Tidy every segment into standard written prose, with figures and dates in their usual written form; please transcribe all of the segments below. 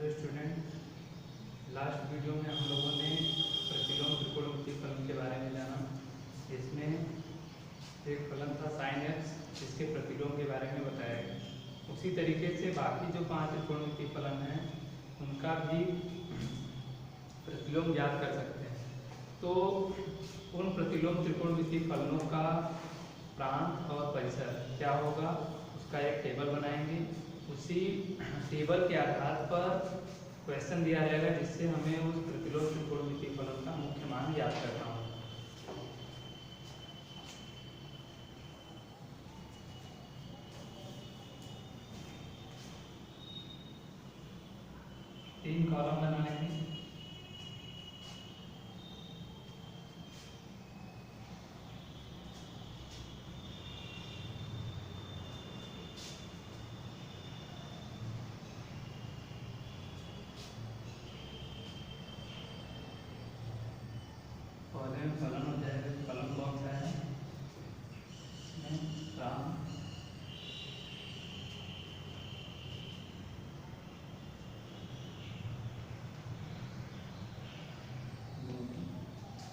Hello student, last video में हम लोगों ने प्रतिलोम त्रिकोणमितीय फलन के बारे में जाना। इसमें एक फलन था sin x, जिसके प्रतिलोम के बारे में बताया गया। उसी तरीके से बाकी जो 5 त्रिकोणमितीय फलन हैं उनका भी प्रतिलोम ज्ञात कर सकते हैं। तो उन प्रतिलोम त्रिकोणमितीय फलनों का प्रांत और परिसर क्या होगा उसका एक टेबल बनाएंगे। उसी टेबल के आधार पर क्वेश्चन दिया जाएगा जिससे हमें उस प्रतिलोम त्रिकोणमितीय फलन का मुख्य मान याद करना होगा। तीन कॉलम बना लेंगे। पहले में फलन हो जाएगा। फलन कौन सा है? प्रांत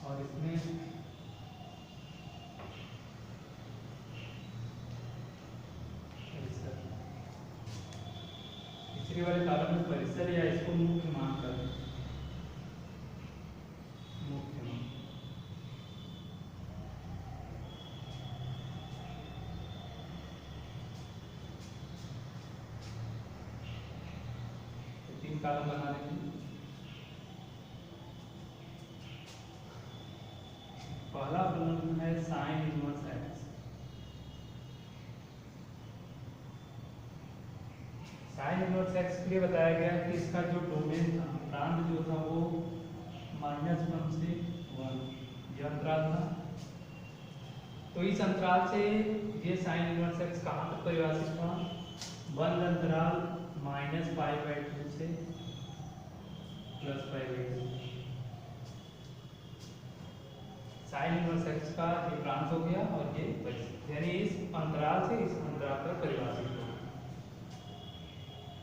और इसमें परिसर। तीसरे वाले कॉलम में परिसर या इसको मुख्य मान कर मुख्य मान। तो 3 कॉलम बना लेंगे। पहला फलन है sin inverse x। sin inverse x के लिए बताया गया कि इसका जो डोमेन था, प्रांत जो था वो -1 से 1 यह अंतराल था। तो इस अंतराल से ये sin इनवर्स x कहाँ तक परिभाषित था? बंद अंतराल -π/2 से +π/2। sin इनवर्स x का ये प्रांत हो गया और ये परिसर, यानी इस अंतराल से इस अंतराल पर परिभाषित हो।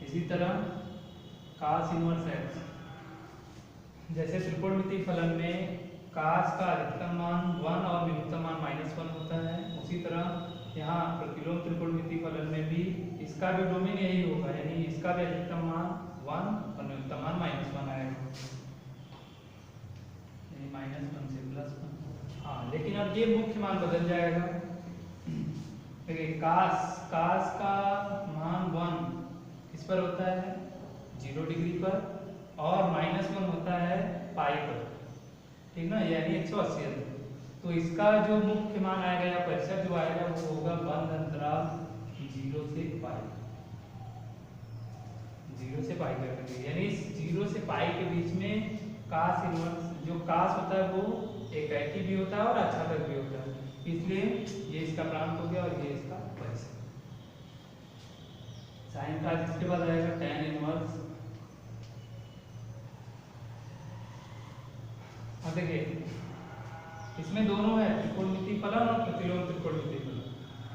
इसी तरह cos इनवर्स x, जैसे त्रिकोणमितीय फलन में cos का अधिकतम मान 1 और न्यूनतम मान -1 होता है, उसी तरह यहाँ प्रतिलोम त्रिकोणमितीय फलन में भी इसका भी डोमेन यही होगा, यानी इसका भी अधिकतम मान 1 और न्यूनतम मान -1 आएगा, यानी -1 से +1। हाँ, लेकिन अब ये मुख्य मान बदल जाएगा। देखिए cos का मान 1 किस पर होता है? 0 डिग्री पर, और -1 होता है पाई पर, ठीक ना, यानी 180 अंश। तो इसका जो मुख्य मान आएगा या परिसर जो आएगा वो होगा बंद अंतराल 0 से पाई। 0 से पाई करके, यानी 0 से पाई के बीच में cos इनवर्स, जो cos होता है वो एकाकी भी होता है और आच्छादक भी होता है, इसलिए ये इसका प्रांत हो गया और ये इसका परिसर। साइन का इसके बाद आएगा tan इनवर्स। अब देखिए इसमें दोनों है, त्रिकोणमितीय फलन और प्रतिलोम त्रिकोणमितीय फलन।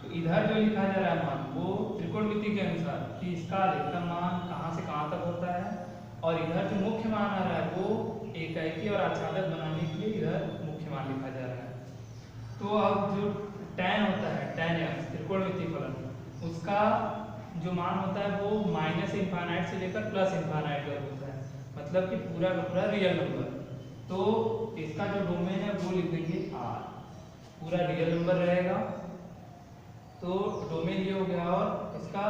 तो इधर जो लिखा जा रहा है मान वो त्रिकोणमिति के अनुसार कि इसका अधिकतम मान कहाँ से कहाँ तक होता है, और इधर जो मुख्य मान आ रहा है वो एकाकी और आच्छादक बनाने के लिए इधर मुख्य मान लिखा जा रहा है। तो अब जो tan होता है, tan x त्रिकोणमितीय फलन, उसका जो मान होता है वो -∞ से लेकर +∞ तक होता है, मतलब कि पूरा का पूरा रियल नंबर। तो इसका जो डोमेन है वो लिख देंगे R, पूरा रियल नंबर रहेगा। तो डोमेन ये हो गया, और इसका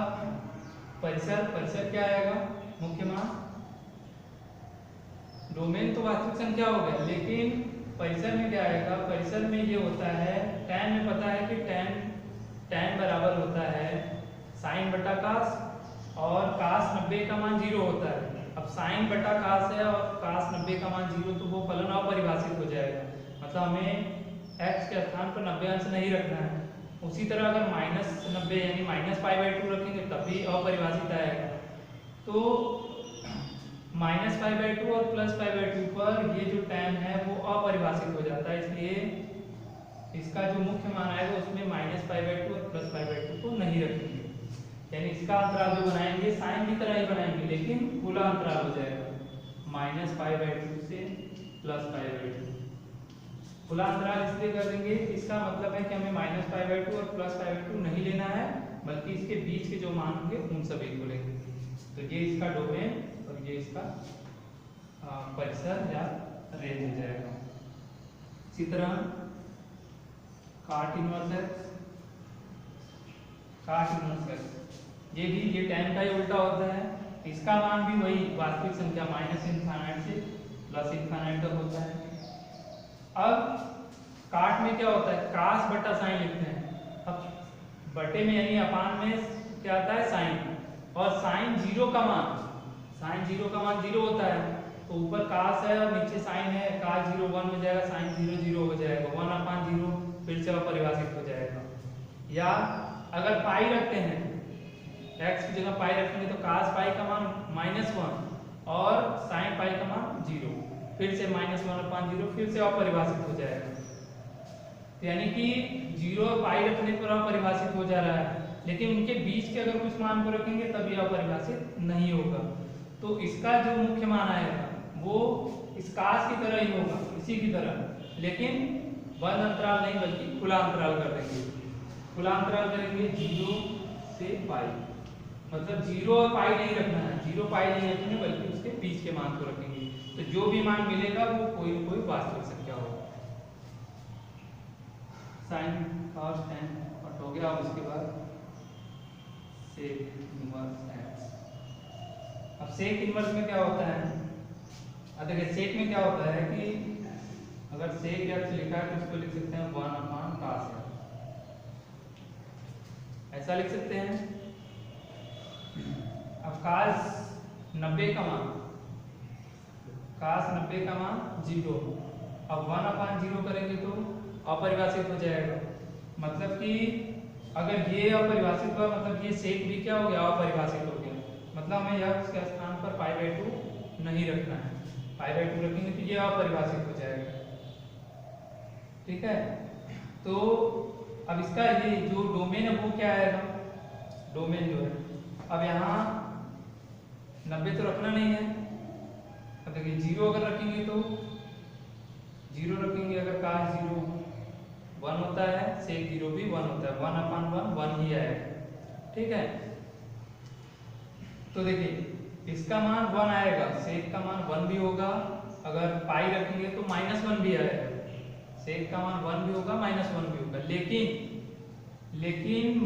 परिसर क्या आएगा? मुख्य मान। डोमेन तो वास्तविक संख्या हो गया, लेकिन परिसर में क्या आएगा? परिसर में ये होता है, tan में पता है कि tan बराबर होता है sin बटा cos, और cos 90 का मान 0 होता है। अब sin बटा cos है और cos 90 का मान 0, तो वो फलन अपरिभाषित हो जाएगा, मतलब हमें x के स्थान पर 90 अंश नहीं रखना है। उसी तरह अगर -90 यानी -π/2 रखेंगे तब भी अपरिभाषित आएगा। तो -π/2 और +π/2 पर ये जो tan है वो अपरिभाषित हो जाता है, इसलिए इसका जो मुख्य मान आएगा उसमें -π/2 और +π/2 को नहीं रखेंगे। यानी इसका अंतराल जो बनाएंगे साइन की तरह ही बनाएंगे, लेकिन खुला अंतराल हो जाएगा, -π/2 से +π/2। खुला अंतराल इसलिए कर देंगे, इसका मतलब है कि हमें -π/2 और +π/2 नहीं लेना है, बल्कि इसके बीच के जो मान होंगे उन सभी को लेंगे। तो ये इसका डोमेन और ये इसका परिसर या रेंज हो जाएगा। इसी तरह काट इनवर्स x, ये भी ये tan का ही उल्टा होता है, इसका मान भी वही वास्तविक संख्या -∞ से +∞ तक होता है। अब काट में क्या होता है, कास बटा साइन लिखते हैं। अब बटे में यानी अपान में क्या आता है साइन, और साइन 0 का मान 0 होता है, तो ऊपर कास है और नीचे साइन है, कास 0 1 हो जाएगा, साइन 0 0 हो जाएगा, 1/0 फिर से अपरिभाषित हो जाएगा। या अगर पाई रखते हैं, x की जगह पाई रखेंगे तो कास पाई का मान -1 और साइन पाई का मान 0, फिर से -1/0 फिर से अपरिभाषित हो जाएगा। यानी कि 0 और पाई रखने पर अपरिभाषित हो जा रहा है, लेकिन उनके बीच के अगर कुछ मान को रखेंगे तब यह अपरिभाषित नहीं होगा। तो इसका जो मुख्य मान आएगा वो इस कास की तरह ही होगा, इसी की तरह, लेकिन बंद अंतराल नहीं बल्कि खुला अंतराल कर देंगे। खुला अंतराल करेंगे 0 से पाई, मतलब 0 और पाई नहीं रखना है, 0 पाई नहीं रखेंगे बल्कि उसके बीच के मान को रखेंगे। तो जो भी मान मिलेगा वो कोई न कोई वास्तविक संख्या होगा। साइन cos tan कट हो गया। अब उसके बाद सेक इनवर्स x। अब सेक इनवर्स में क्या होता है, अब देखिए सेक में क्या होता है कि अगर सेक x लिखा है तो इसको लिख सकते हैं 1/cos, ऐसा लिख सकते हैं। अब cos 90 का मान 0, अब 1/0 करेंगे तो अपरिभाषित हो जाएगा, मतलब कि अगर ये अपरिभाषित हुआ मतलब ये सेक भी क्या हो गया, अपरिभाषित हो गया। मतलब हमें यह उसके स्थान पर π/2 नहीं रखना है, π/2 रखेंगे तो ये अपरिभाषित हो जाएगा। ठीक है, तो अब इसका ये जो डोमेन है वो क्या आएगा, डोमेन जो है, अब यहाँ 90 तो रखना नहीं है। अब देखिए 0 अगर रखेंगे तो 0 रखेंगे, अगर cos 0 1 होता है, sec 0 भी 1 होता है, 1/1 1 ही आएगा। ठीक है, तो देखिए इसका मान 1 आएगा, sec का मान 1 भी होगा, अगर पाई रखेंगे तो -1 भी आएगा, sec का मान 1 भी होगा, -1 भी होगा, लेकिन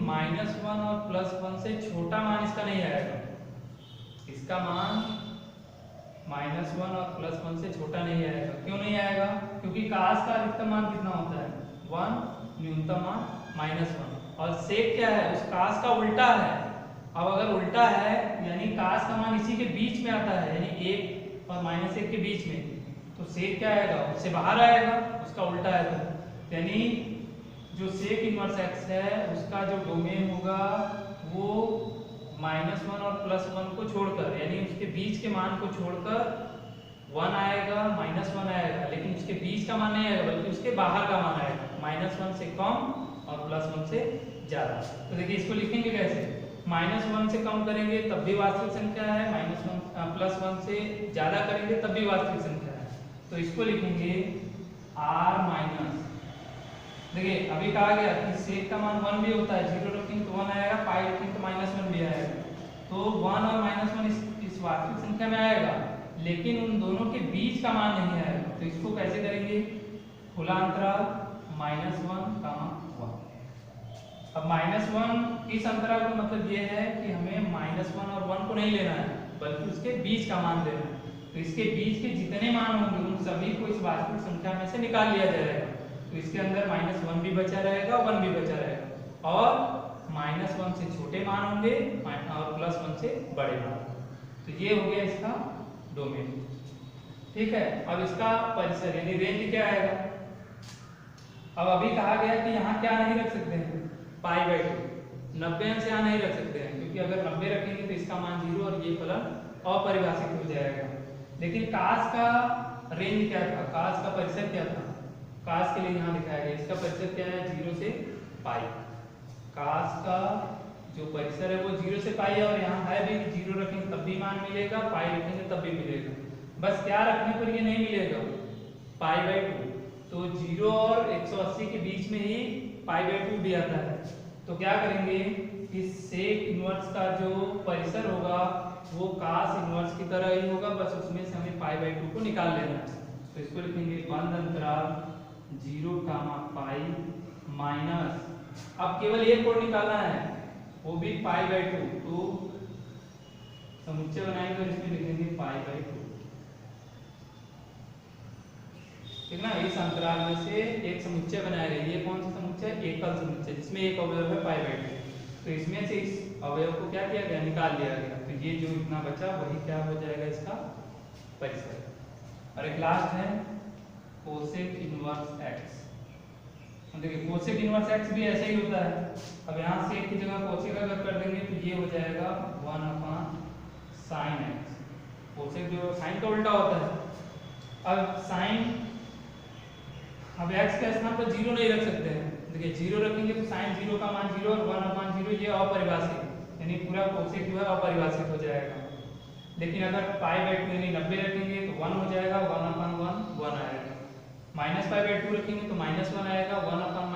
-1 और +1 से छोटा मान इसका नहीं आएगा। इसका मान -1 और +1 से छोटा नहीं आएगा। क्यों नहीं आएगा, क्योंकि कास का अधिकतम मान कितना होता है 1, न्यूनतम मान -1, और सेक क्या है, उस कास का उल्टा है। अब अगर उल्टा है यानी कास का मान इसी के बीच में आता है, यानी 1 और -1 के बीच में, तो सेक क्या आएगा, उससे बाहर आएगा, उसका उल्टा है। तो यानी जो सेक इनवर्स x है उसका जो डोमेन होगा वो -1 और +1 को छोड़कर, यानी उसके बीच के मान को छोड़कर 1 आएगा, -1 आएगा, लेकिन उसके बीच का मान नहीं आएगा बल्कि उसके बाहर का मान आएगा, -1 से कम और +1 से ज्यादा। तो देखिए इसको लिखेंगे कैसे, -1 से कम करेंगे तब भी वास्तविक संख्या है, +1 से ज्यादा करेंगे तब भी वास्तविक संख्या है। तो इसको लिखेंगे r-, देखिए अभी कहा गया कि सेक का मान 1 भी होता है, 0 रखेंगे तो 1 आएगा, पाई रखेंगे तो -1 भी आएगा, तो 1 और -1 इस वास्तविक संख्या में आएगा, लेकिन उन दोनों के बीच का मान नहीं आएगा। तो इसको कैसे करेंगे, खुला अंतराल -1, 1। अब -1 इस अंतराल का मतलब ये है कि हमें -1 और 1 को नहीं लेना है बल्कि उसके बीच का मान लेना है। तो इसके बीच के जितने मान होंगे उन सभी को इस वास्तविक संख्या में से निकाल लिया जाएगा। तो इसके अंदर -1 भी बचा रहेगा, 1 भी बचा रहेगा, और -1 से छोटे मान होंगे और +1 से बड़े मान। तो ये हो गया इसका डोमेन। ठीक है, अब इसका परिसर यानी रेंज क्या आएगा। अब अभी कहा गया कि यहाँ क्या नहीं रख सकते हैं, π/2, 90 अंश यहाँ नहीं रख सकते हैं, क्योंकि अगर 90 रखेंगे तो इसका मान 0 और ये फलन अपरिभाषित हो जाएगा। लेकिन कास का रेंज क्या था, कास का परिसर क्या था, कास के लिए यहाँ दिखाया गया, इसका परिसर क्या है 0 से पाई। कास का जो परिसर है वो 0 से पाई है, और यहाँ है भी 0 रखेंगे तब भी मान मिलेगा, पाई रखेंगे तब भी मिलेगा। बस क्या रखने पर ये नहीं मिलेगा, π/2। तो 0 और 180 के बीच में ही π/2 भी आता है। तो क्या करेंगे, इस सेक इनवर्स का जो परिसर होगा वो कास इनवर्स की तरह ही होगा, बस उसमें से हमें π/2 को निकाल लेना है। तो इसको लिखेंगे बंद अंतराल 0, π माइनस, अब केवल एक कोण निकालना है वो भी π/2। तो समुच्चय बनाएंगे और इसमें लिखेंगे π/2, ठीक ना। इस अंतराल में से एक समुच्चय बनाएगा, ये कौन सा समुच्चय, एकल समुच्चय, जिसमें एक अवयव है π/2। तो इसमें से इस अवयव को क्या किया गया, निकाल लिया गया। तो ये जो इतना बचा वही क्या हो जाएगा, इसका परिसर। और एक लास्ट है कोसेक इनवर्स x। देखिए कोसेक इनवर्स x भी ऐसे ही होता है। अब यहाँ सेक की जगह कोसेक अगर कर देंगे तो ये हो जाएगा 1/sin x। कोसेक जो साइन का उल्टा होता है। अब साइन, अब x के स्थान पर 0 नहीं रख सकते हैं। देखिए 0 रखेंगे तो साइन 0 का मान 0 और 1/0 ये अपरिभाषित, यानी पूरा कोसेक जो है अपरिभाषित हो जाएगा। लेकिन अगर π/2 यानी 90 रखेंगे तो 1 हो जाएगा, 1/1 1 आएगा। माइनस π/2 रखेंगे तो -1 आएगा, 1/-1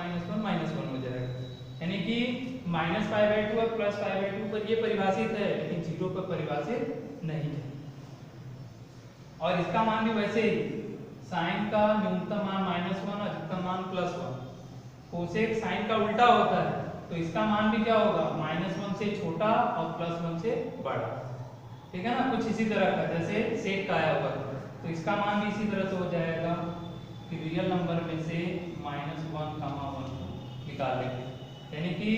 -1 हो जाएगा। यानी कि -π/2 और +π/2 पर ये परिभाषित है, लेकिन 0 पर परिभाषित नहीं है। और इसका मान भी वैसे ही, साइन का न्यूनतम मान -1, अधिकतम मान +1। कोसेक साइन का उल्टा होता है, तो इसका मान भी क्या होगा, -1 से छोटा और +1 से बड़ा, ठीक है ना। कुछ इसी तरह का जैसे सेक का आया होगा, तो इसका मान भी इसी तरह से हो जाएगा कि रियल नंबर में से -1, 1 निकाल लेंगे, यानी कि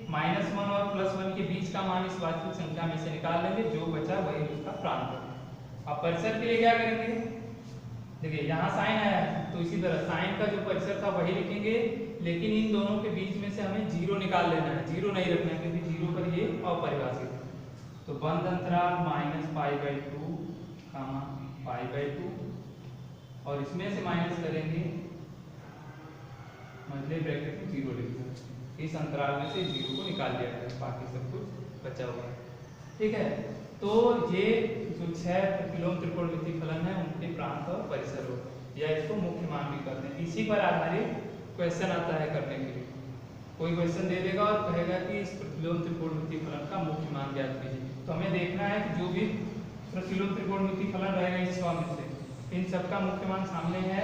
-1 और +1 के बीच का मान इस वास्तविक संख्या में से निकाल लेंगे, जो बचा वही उसका प्रांत है। अब परिसर के लिए क्या करेंगे, देखिए यहाँ साइन आया है तो इसी तरह साइन का जो परिसर था वही लिखेंगे, लेकिन इन दोनों के बीच में से हमें 0 निकाल लेना है। 0 नहीं रखना है क्योंकि 0 पर ये अपरिभाषित है। तो बंद अंतराल -π/2, π/2, और इसमें से माइनस करेंगे, मतलब ब्रैकेट में 0 लिखना। इस अंतराल में से 0 को निकाल दिया गया, बाकी सब कुछ बचा हुआ है, ठीक है। तो ये जो 6 प्रतिलोम त्रिकोणमितीय फलन है उनके प्रांत और परिसर हो, या इसको मुख्य मान भी कहते हैं। इसी पर आधारित क्वेश्चन आता है करने के लिए, कोई क्वेश्चन दे देगा और कहेगा कि इस प्रतिलोम त्रिकोणमितीय फलन का मुख्य मान ज्ञात कीजिए। तो हमें देखना है कि जो भी प्रतिलोम त्रिकोणमितीय फलन रहेगा इस 6 में से, इन सबका मुख्य मान सामने है,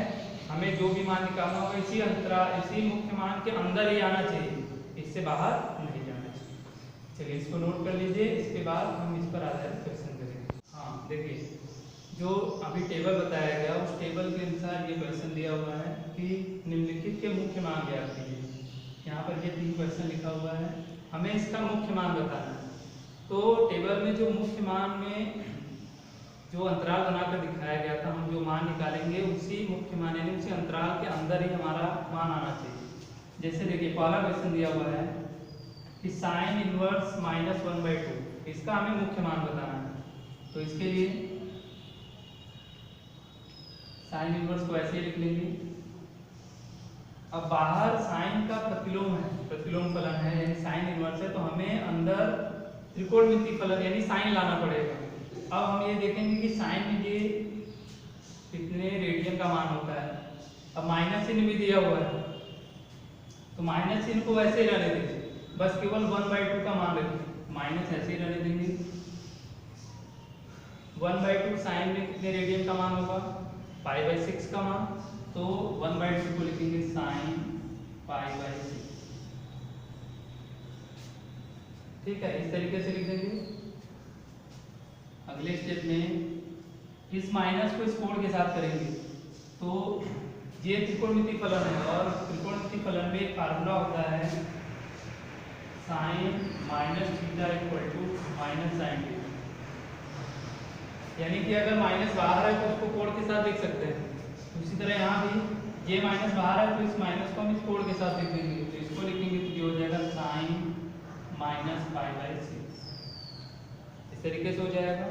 हमें जो भी मान निकालना होगा इसी अंतराल, इसी मुख्य मान के अंदर ही आना चाहिए, इससे बाहर नहीं जाना चाहिए। चलिए इसको नोट कर लीजिए, इसके बाद हम इस पर आधारित क्वेश्चन करेंगे। हाँ देखिए, जो अभी टेबल बताया गया उस टेबल के अनुसार ये क्वेश्चन दिया हुआ है कि निम्नलिखित के मुख्य मान ज्ञात कीजिए। यहाँ पर ये 3 क्वेश्चन लिखा हुआ है, हमें इसका मुख्य मान बताना है। तो टेबल में जो मुख्य मान में जो अंतराल बनाकर दिखाया गया था, हम जो मान निकालेंगे उसी मुख्य मान यानी उसी अंतराल के अंदर ही हमारा मान आना चाहिए। जैसे देखिए पहला क्वेश्चन दिया हुआ है कि साइन इनवर्स -1/2, इसका हमें मुख्य मान बताना है। तो इसके लिए साइन इनवर्स को ऐसे ही लिख लेंगे। अब बाहर साइन का प्रतिलोम है, प्रतिलोम फलन है यानी साइन इनवर्स है, तो हमें अंदर त्रिकोणमितीय फलन यानी साइन लाना पड़ेगा। अब हम ये देखेंगे कि साइन में ये कितने रेडियन का मान होता है। अब माइनस चिन्ह भी दिया हुआ है, तो माइनस चिन्ह को वैसे ही रहने दीजिए, बस केवल 1/2 का मान रखिए, माइनस ऐसे ही रहने देंगे। 1/2 साइन में कितने रेडियन का मान होगा, π/6 का मान, तो 1/2 को लिखेंगे साइन π/6, ठीक है। इस तरीके से लिख देंगे। अगले स्टेप में इस माइनस को इस कोण के साथ करेंगे, तो ये त्रिकोणमितीय फलन है और त्रिकोणमितीय फलन में एक फार्मूला होता है साइन -θ = -sin θ, यानी कि अगर माइनस बाहर है तो उसको कोण के साथ लिख सकते हैं। उसी तरह यहाँ भी ये माइनस बाहर है तो इस माइनस को हम इस कोण के साथ लिख देंगे, तो इसको लिखेंगे तो ये हो जाएगा साइन -π/6, इस तरीके से हो जाएगा।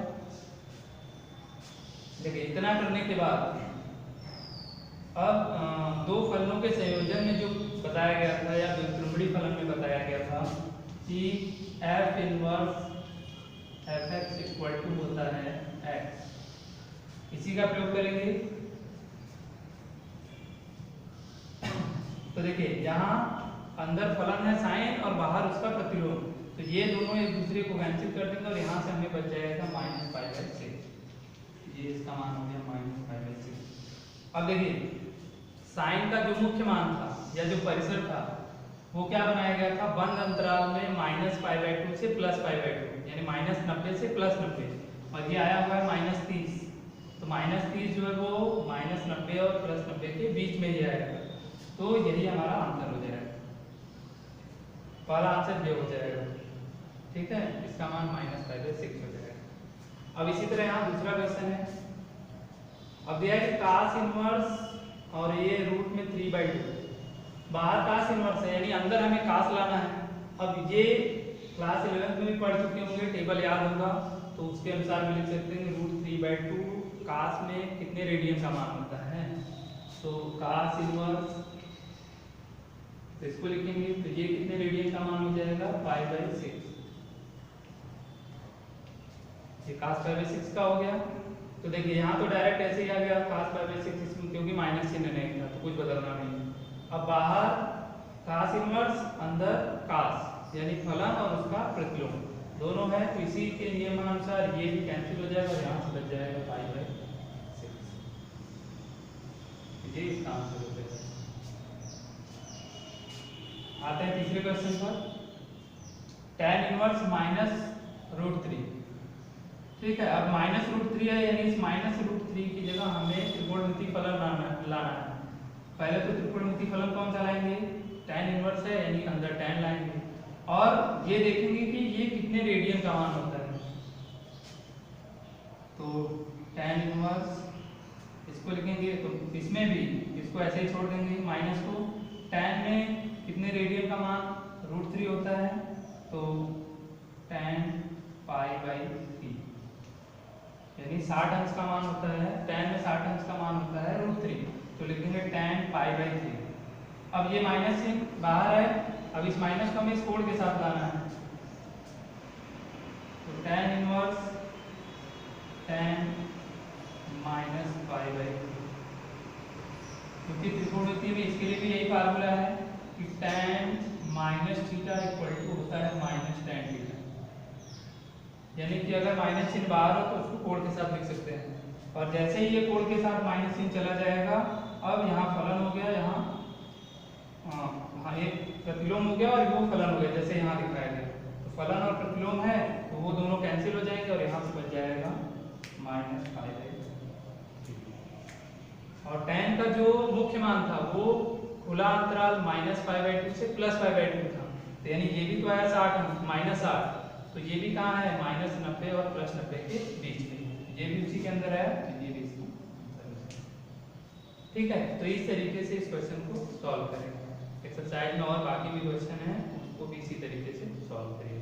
देखिए इतना करने के बाद अब दो फलनों के संयोजन में जो बताया गया था या द्विध्रुवीय फलन में बताया गया था कि F inverse F X equal to होता है एक्स, इसी का प्रयोग करेंगे। तो देखिए यहाँ अंदर फलन है साइन और बाहर उसका प्रतिलोम, तो ये दोनों एक दूसरे को कैंसिल कर देंगे और यहाँ से हमें बच जाएगा -π/6। ये इसका मान हो गया -π/6। अब देखिए साइन का जो मुख्य मान था या जो परिसर था वो क्या बनाया गया था, बंद अंतराल में -π/2 से +π/2, यानी -90 से +90, और ये आया हुआ है -30। तो -30 जो है वो -90 और +90 के बीच में ही आएगा, तो यही हमारा आंसर हो जाएगा, पहला आंसर ये हो जाएगा। ठीक है, इसका मान -π/6 हो जाएगा। अब इसी तरह यहाँ दूसरा क्वेश्चन है। अब दिया है कि cos इनवर्स और ये रूट में 3/2, बाहर cos इनवर्स है यानी अंदर हमें cos लाना है। अब ये क्लास 11 में भी पढ़ चुके होंगे, टेबल याद होगा, तो उसके अनुसार भी लिख सकते हैं √3/2 cos में कितने रेडियन का मान होता है। तो cos इनवर्स, तो इसको लिखेंगे तो ये कितने रेडियन का मान हो जाएगा, π/6। ये cos π/6 का हो गया। तो देखिए यहाँ तो डायरेक्ट ऐसे ही आ गया cos π/6, इसमें क्योंकि माइनस चिन्ह नहीं था तो कुछ बदलना नहीं। अब बाहर cos इनवर्स, अंदर cos यानी फलन और उसका प्रतिलोम दोनों है, तो इसी के नियमानुसार ये भी कैंसिल हो जाएगा और यहाँ से बच जाएगा π/6। ये इसका आंसर हो जाएगा। आते हैं तीसरे क्वेश्चन पर, tan इनवर्स -√3। ठीक है, अब -√3 है यानी इस -√3 की जगह हमें त्रिकोणमितीय फलन लाना है। पहले तो त्रिकोणमितीय फलन कौन सा लाएंगे, tan इनवर्स है यानी अंदर tan लाएंगे और ये देखेंगे कि ये कितने रेडियन का मान होता है। तो tan इनवर्स इसको लिखेंगे, तो इसमें भी इसको ऐसे ही छोड़ देंगे माइनस को। tan में कितने रेडियन का मान √3 होता है, तो tan π/3 यानी 60 अंश का मान होता है। tan में 60 अंश का मान होता है √3, तो लिखेंगे tan π/3। अब ये माइनस चिन्ह बाहर है, अब इस माइनस को हमें इस कोण के साथ लाना है, तो tan इनवर्स tan -π/3, क्योंकि त्रिकोणमितीय में इसके लिए भी यही फार्मूला है कि tan -θ इक्वल टू होता है -tan θ, यानी कि अगर माइनस चिन्ह बाहर हो तो उसको कोण के साथ लिख सकते हैं, और जैसे ही ये कोण के साथ माइनस चिन्ह चला जाएगा, अब यहाँ फलन हो गया, यहाँ एक प्रतिलोम हो गया और वो फलन हो गया जैसे यहाँ दिखाया गया। तो फलन और प्रतिलोम है तो वो दोनों कैंसिल हो जाएंगे और यहाँ से बच जाएगा -π/3। और tan का जो मुख्य मान था वो खुला अंतराल -π/2 से +π/2 था, तो यानी ये भी तो आया 60 -60, तो ये भी कहाँ है -90 और +90 के बीच में, ये भी उसी के अंदर है, तो ये भी इसका आंसर है। ठीक है, तो इस तरीके से इस क्वेश्चन को सॉल्व करेंगे। एक्सरसाइज में और बाकी भी क्वेश्चन हैं, उसको भी इसी तरीके से सॉल्व करिए।